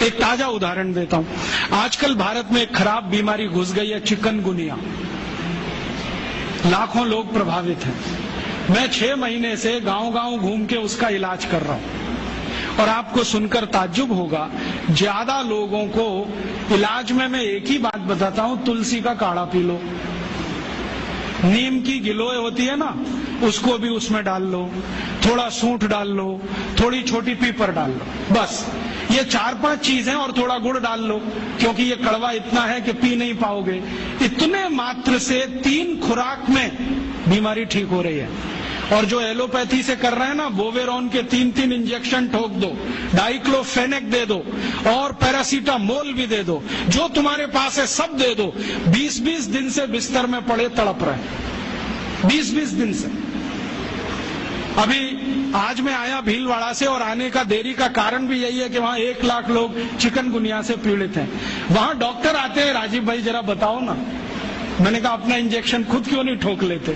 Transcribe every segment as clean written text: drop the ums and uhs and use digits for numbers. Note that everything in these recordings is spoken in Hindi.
एक ताजा उदाहरण देता हूं। आजकल भारत में एक खराब बीमारी घुस गई है, चिकनगुनिया। लाखों लोग प्रभावित हैं। मैं 6 महीने से गांव-गांव घूम के उसका इलाज कर रहा हूं और आपको सुनकर ताज्जुब होगा, ज्यादा लोगों को इलाज में मैं एक ही बात बताता हूं, तुलसी का काढ़ा पी लो, नीम की गिलोय होती है ना, उसको भी उसमें डाल लो, थोड़ा सूंठ डाल लो, थोड़ी छोटी पीपर डाल लो, बस ये 4-5 चीजें, और थोड़ा गुड़ डाल लो, क्योंकि ये कड़वा इतना है कि पी नहीं पाओगे। इतने मात्र से 3 खुराक में बीमारी ठीक हो रही है। और जो एलोपैथी से कर रहे हैं ना, बोवेरॉन के 3-3 इंजेक्शन ठोक दो, डाइक्लोफेनेक दे दो और पैरासीटामोल भी दे दो, जो तुम्हारे पास है सब दे दो। 20-20 दिन से बिस्तर में पड़े तड़प रहे, 20-20 दिन से। अभी आज मैं आया भीलवाड़ा से, और आने का देरी का कारण भी यही है कि वहां 1 लाख लोग चिकनगुनिया से पीड़ित हैं। वहां डॉक्टर आते हैं, राजीव भाई जरा बताओ ना। मैंने कहा अपना इंजेक्शन खुद क्यों नहीं ठोक लेते?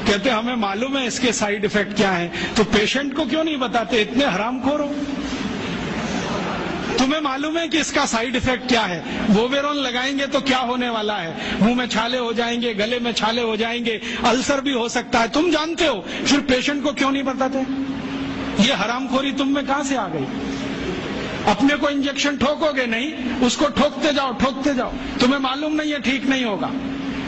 कहते हमें मालूम है इसके साइड इफेक्ट क्या है। तो पेशेंट को क्यों नहीं बताते? इतने हरामखोर हो, तुम्हें मालूम है कि इसका साइड इफेक्ट क्या है? बोवेरॉन लगाएंगे तो क्या होने वाला है? मुंह में छाले हो जाएंगे, गले में छाले हो जाएंगे, अल्सर भी हो सकता है, तुम जानते हो, फिर पेशेंट को क्यों नहीं बताते? ये हरामखोरी तुम में कहां से आ गई? अपने को इंजेक्शन ठोकोगे नहीं, उसको ठोकते जाओ, तुम्हें मालूम नहीं है ठीक नहीं होगा,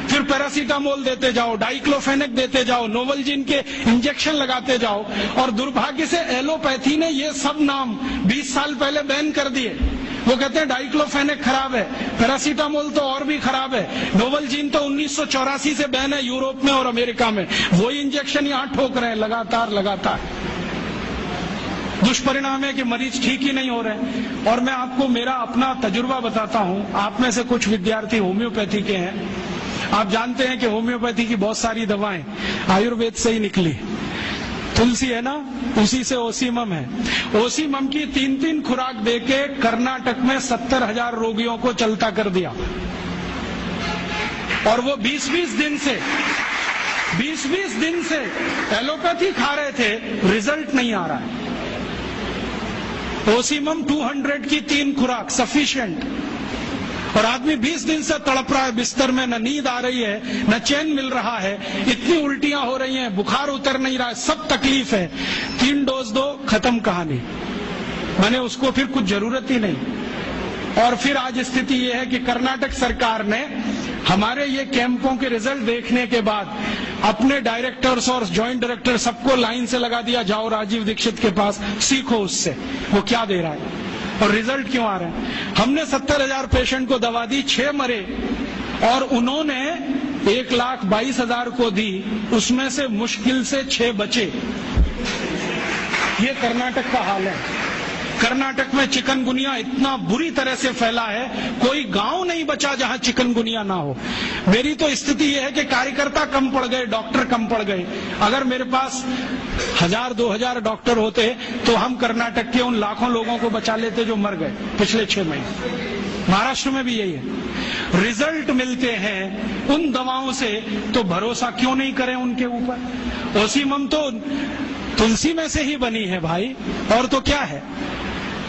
फिर पैरासीटामोल देते जाओ, डाइक्लोफेनेक देते जाओ, नोवलजीन के इंजेक्शन लगाते जाओ। और दुर्भाग्य से एलोपैथी ने ये सब नाम 20 साल पहले बैन कर दिए। वो कहते हैं डाइक्लोफेनेक खराब है, पैरासीटामोल तो और भी खराब है, नोवलजीन तो 1984 से बैन है यूरोप में और अमेरिका में, वही इंजेक्शन यहाँ ठोक रहे हैं लगातार। दुष्परिणाम है कि मरीज ठीक ही नहीं हो रहे। और मैं आपको मेरा अपना तजुर्बा बताता हूं। आप में से कुछ विद्यार्थी होम्योपैथी के हैं, आप जानते हैं कि होम्योपैथी की बहुत सारी दवाएं आयुर्वेद से ही निकली। तुलसी है ना, उसी से ओसीमम है। ओसीमम की 3-3 खुराक देके कर्नाटक में 70,000 रोगियों को चलता कर दिया, और वो 20-20 दिन से एलोपैथी खा रहे थे, रिजल्ट नहीं आ रहा है। ओसीमम 200 की 3 खुराक सफिशिएंट, और आदमी 20 दिन से तड़प रहा है बिस्तर में, न नींद आ रही है, न चैन मिल रहा है, इतनी उल्टियां हो रही हैं, बुखार उतर नहीं रहा है, सब तकलीफ है। 3 डोज दो, खत्म कहानी। मैंने उसको फिर कुछ जरूरत ही नहीं। और फिर आज स्थिति यह है कि कर्नाटक सरकार ने हमारे ये कैंपों के रिजल्ट देखने के बाद अपने डायरेक्टर्स और ज्वाइंट डायरेक्टर सबको लाइन से लगा दिया, जाओ राजीव दीक्षित के पास, सीखो उससे वो क्या दे रहा है और रिजल्ट क्यों आ रहे हैं। हमने 70,000 पेशेंट को दवा दी, 6 मरे, और उन्होंने 1,22,000 को दी, उसमें से मुश्किल से 6 बचे। ये कर्नाटक का हाल है। कर्नाटक में चिकनगुनिया इतना बुरी तरह से फैला है, कोई गांव नहीं बचा जहां चिकनगुनिया ना हो। मेरी तो स्थिति यह है कि कार्यकर्ता कम पड़ गए, डॉक्टर कम पड़ गए। अगर मेरे पास 1,000-2,000 डॉक्टर होते तो हम कर्नाटक के उन लाखों लोगों को बचा लेते जो मर गए पिछले 6 महीने। महाराष्ट्र में भी यही है। रिजल्ट मिलते हैं उन दवाओं से, तो भरोसा क्यों नहीं करें उनके ऊपर? ओसीमम तो तुलसी में से ही बनी है भाई, और तो क्या है,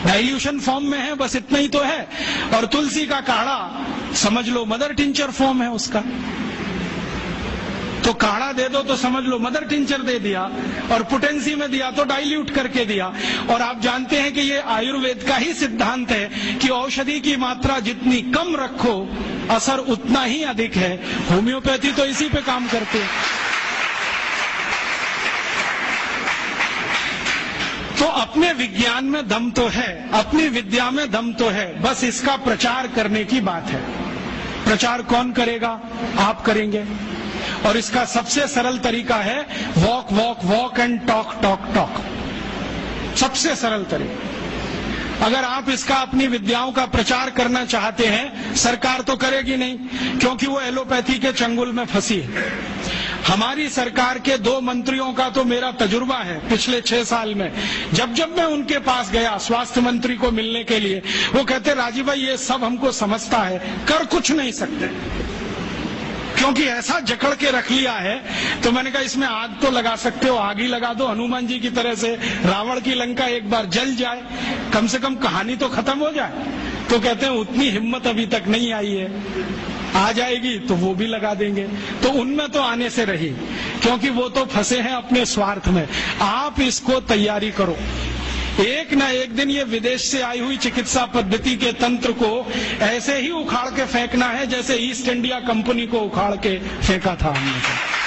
डाइल्यूशन फॉर्म में है, बस इतना ही तो है। और तुलसी का काढ़ा समझ लो मदर टिंचर फॉर्म है उसका, तो काढ़ा दे दो तो समझ लो मदर टिंचर दे दिया, और पोटेंसी में दिया तो डाइल्यूट करके दिया। और आप जानते हैं कि ये आयुर्वेद का ही सिद्धांत है कि औषधि की मात्रा जितनी कम रखो, असर उतना ही अधिक है। होम्योपैथी तो इसी पे काम करते हैं। तो अपने विज्ञान में दम तो है, अपनी विद्या में दम तो है, बस इसका प्रचार करने की बात है। प्रचार कौन करेगा? आप करेंगे। और इसका सबसे सरल तरीका है वॉक एंड टॉक। सबसे सरल तरीका। अगर आप इसका अपनी विद्याओं का प्रचार करना चाहते हैं, सरकार तो करेगी नहीं, क्योंकि वो एलोपैथी के चंगुल में फंसी है। हमारी सरकार के 2 मंत्रियों का तो मेरा तजुर्बा है पिछले 6 साल में। जब मैं उनके पास गया स्वास्थ्य मंत्री को मिलने के लिए, वो कहते राजीव भाई ये सब हमको समझता है, कर कुछ नहीं सकते, क्योंकि ऐसा जकड़ के रख लिया है। तो मैंने कहा इसमें आग तो लगा सकते हो, आग ही लगा दो, हनुमान जी की तरह से रावण की लंका एक बार जल जाए, कम से कम कहानी तो खत्म हो जाए। तो कहते हैं उतनी हिम्मत अभी तक नहीं आई है, आ जाएगी तो वो भी लगा देंगे। तो उनमें तो आने से रही, क्योंकि वो तो फंसे हैं अपने स्वार्थ में। आप इसको तैयारी करो, एक न एक दिन ये विदेश से आई हुई चिकित्सा पद्धति के तंत्र को ऐसे ही उखाड़ के फेंकना है जैसे ईस्ट इंडिया कंपनी को उखाड़ के फेंका था हमने।